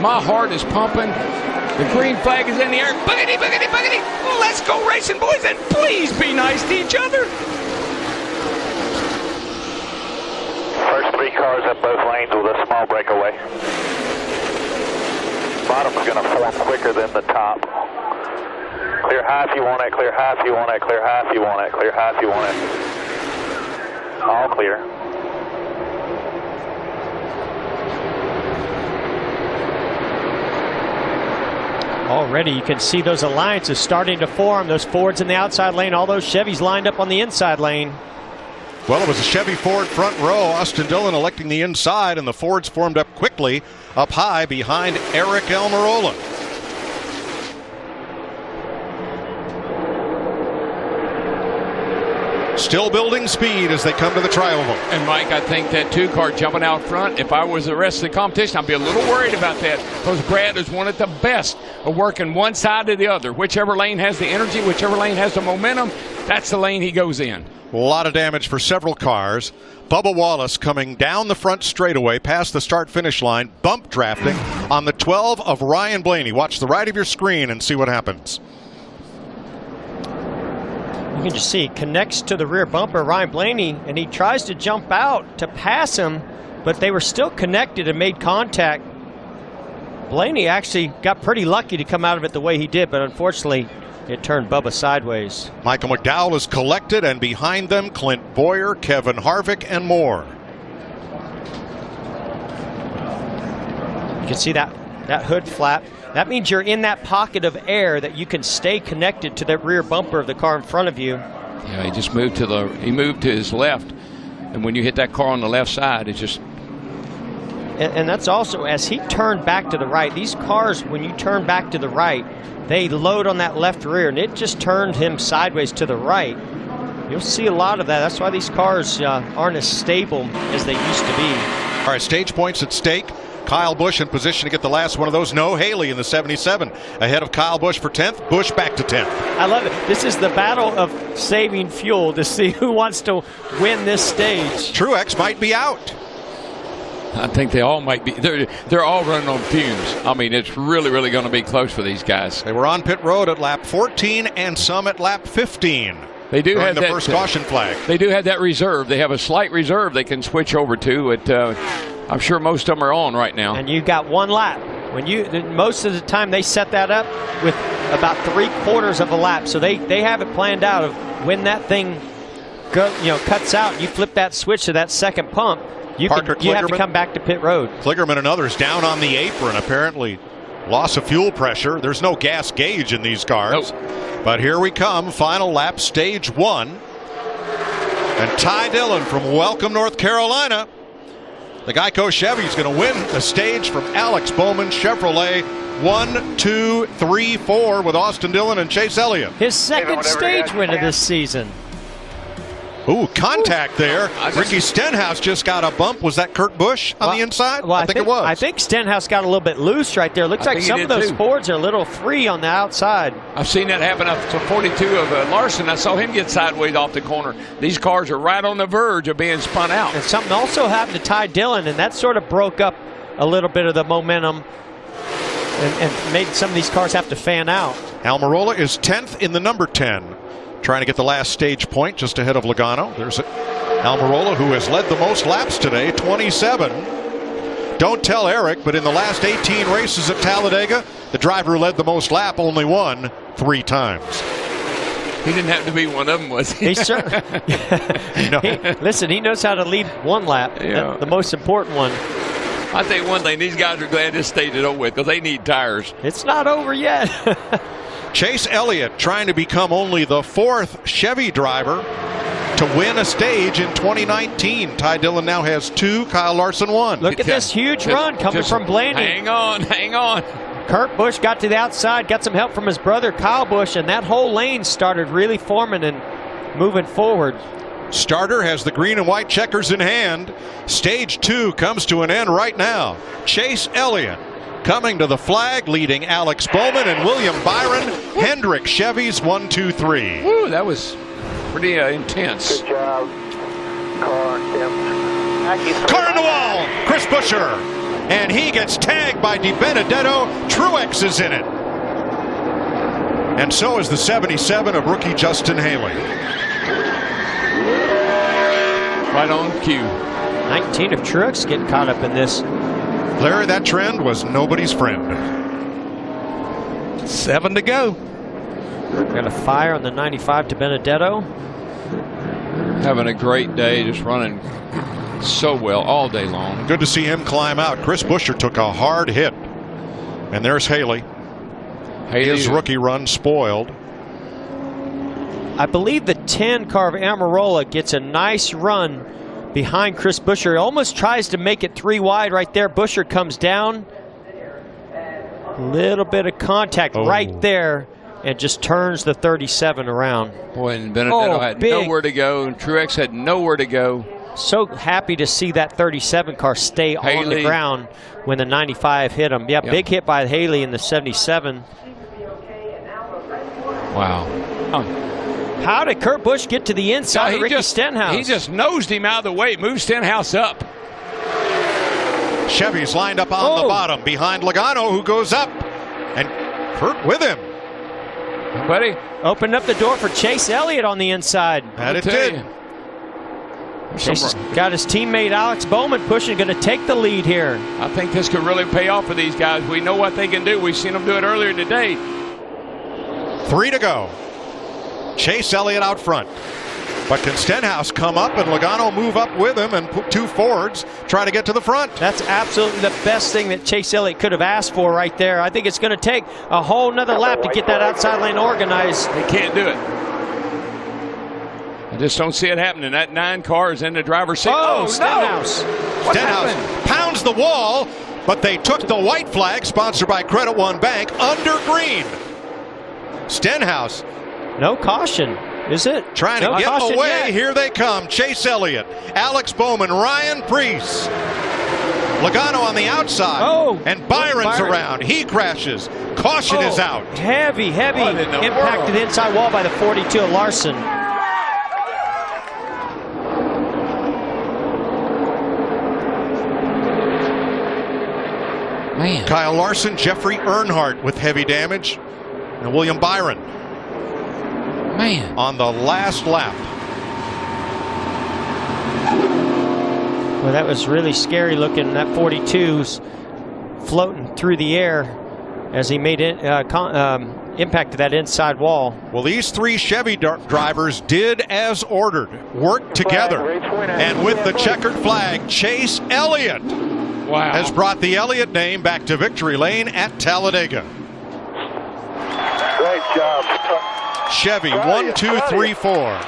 My heart is pumping. The green flag is in the air. Boogity, boogity, boogity. Let's go racing, boys, and please be nice to each other. First 3 cars up both lanes with a small breakaway. Bottom's going to form quicker than the top. Clear high if you want it, clear high if you want it, clear high if you want it, clear high if you want it. All clear. Already you can see those alliances starting to form. Those Fords in the outside lane, all those Chevys lined up on the inside lane. Well, it was a Chevy Ford front row. Austin Dillon electing the inside, and the Fords formed up quickly up high behind Eric Almirola. Still building speed as they come to the tri-oval. And Mike, I think that 2 car jumping out front, if I was the rest of the competition, I'd be a little worried about that, because Brad is one of the best of working one side to the other. Whichever lane has the energy, whichever lane has the momentum, that's the lane he goes in. A lot of damage for several cars. Bubba Wallace coming down the front straightaway past the start-finish line, bump drafting on the 12 of Ryan Blaney. Watch the right of your screen and see what happens. You can just see it connects to the rear bumper of Ryan Blaney, and he tries to jump out to pass him, but they were still connected and made contact. Blaney actually got pretty lucky to come out of it the way he did, but unfortunately it turned Bubba sideways. Michael McDowell is collected, and behind them Clint Boyer, Kevin Harvick, and more. You can see that hood flap. That means you're in that pocket of air that you can stay connected to that rear bumper of the car in front of you. Yeah, he just moved to his left, and when you hit that car on the left side, it just. And that's also as he turned back to the right. These cars, when you turn back to the right, they load on that left rear, and it just turned him sideways to the right. You'll see a lot of that. That's why these cars aren't as stable as they used to be. All right, stage points at stake. Kyle Busch in position to get the last one of those. No Haley in the 77 ahead of Kyle Busch for 10th. Busch back to 10th. I love it. This is the battle of saving fuel to see who wants to win this stage. Truex might be out. I think they all might be. They're all running on fumes. I mean, it's really, really going to be close for these guys. They were on pit road at lap 14 and some at lap 15. They do have the first caution flag. They do have that reserve. They have a slight reserve they can switch over to. I'm sure most of them are on right now. And you've got 1 lap. Most of the time they set that up with about 3/4 of a lap, so they have it planned out of when that thing cuts out. You flip that switch to that second pump. You have to come back to pit road. Kligerman and others down on the apron, apparently loss of fuel pressure. There's no gas gauge in these cars. Nope. But here we come, final lap, stage 1. And Ty Dillon from Welcome, North Carolina. The GEICO Chevy is going to win the stage from Alex Bowman Chevrolet. 1, 2, 3, 4 with Austin Dillon and Chase Elliott. His second stage win of this season. Ooh, contact there. Ricky Stenhouse just got a bump. Was that Kurt Busch on the inside? Well, I think it was. I think Stenhouse got a little bit loose right there. Looks like some of those Fords are a little free on the outside. I've seen that happen up to 42 of Larson. I saw him get sideways off the corner. These cars are right on the verge of being spun out. And something also happened to Ty Dillon, and that sort of broke up a little bit of the momentum and made some of these cars have to fan out. Almirola is 10th in the number 10. Trying to get the last stage point just ahead of Logano. There's Almirola, who has led the most laps today, 27. Don't tell Eric, but in the last 18 races at Talladega, the driver who led the most lap only won 3 times. He didn't have to be one of them, was he? He certainly. Listen, he knows how to lead 1 lap, the most important one. I'll tell you one thing, these guys are glad this stage is over with because they need tires. It's not over yet. Chase Elliott trying to become only the 4th Chevy driver to win a stage in 2019. Ty Dillon now has 2, Kyle Larson 1. Look at this huge run coming from Blaney. Hang on. Kurt Busch got to the outside, got some help from his brother Kyle Busch, and that whole lane started really forming and moving forward. Starter has the green and white checkers in hand. Stage 2 comes to an end right now. Chase Elliott coming to the flag, leading Alex Bowman and William Byron. Hendrick Chevys 1, 2, 3. Woo, that was pretty intense. Good job, car, Tim. Car in the wall, Chris Buescher. and he gets tagged by DiBenedetto. Truex is in it. And so is the 77 of rookie Justin Haley. Right on cue. 19 of Truex getting caught up in this. Larry, that trend was nobody's friend. 7 to go. Got a fire on the 95 to Benedetto. Having a great day, just running so well all day long. Good to see him climb out. Chris Buescher took a hard hit. And there's Haley. His rookie run spoiled. I believe the 10 car of Amarola gets a nice run behind Chris Buescher. He almost tries to make it 3 wide right there. Buescher comes down. Little bit of contact right there and just turns the 37 around. Boy, and Benedetto had nowhere to go, and Truex had nowhere to go. So happy to see that 37 car stay on the ground when the 95 hit him. Yeah, big hit by Haley in the 77. Wow. How did Kurt Busch get to the inside of Ricky Stenhouse? He just nosed him out of the way, moved Stenhouse up. Chevy's lined up on the bottom behind Logano, who goes up, and Kurt with him. Buddy. Opened up the door for Chase Elliott on the inside. And it did. Chase got his teammate Alex Bowman pushing, going to take the lead here. I think this could really pay off for these guys. We know what they can do. We've seen them do it earlier today. 3 to go. Chase Elliott out front. But can Stenhouse come up and Logano move up with him and put 2 Fords try to get to the front? That's absolutely the best thing that Chase Elliott could have asked for right there. I think it's going to take a whole nother lap to get that outside lane organized. They can't do it. I just don't see it happening. That 9 car is in the driver's seat. Oh, Stenhouse. No. Stenhouse pounds the wall, but they took the white flag, sponsored by Credit One Bank, under green. Stenhouse. No caution, is it? Trying to get away. Yet. Here they come. Chase Elliott, Alex Bowman, Ryan Preece. Logano on the outside. And Byron's around. He crashes. Caution is out. Heavy impact to the inside wall by the 42 of Larson. Man. Kyle Larson, Jeffrey Earnhardt with heavy damage, and William Byron. Man. On the last lap. Well, that was really scary looking. That 42's floating through the air as he made it, impact to that inside wall. Well, these 3 Chevy drivers did as ordered, worked together, and with the checkered flag, Chase Elliott has brought the Elliott name back to victory lane at Talladega. Great job. Chevy 1, 2, 3, 4.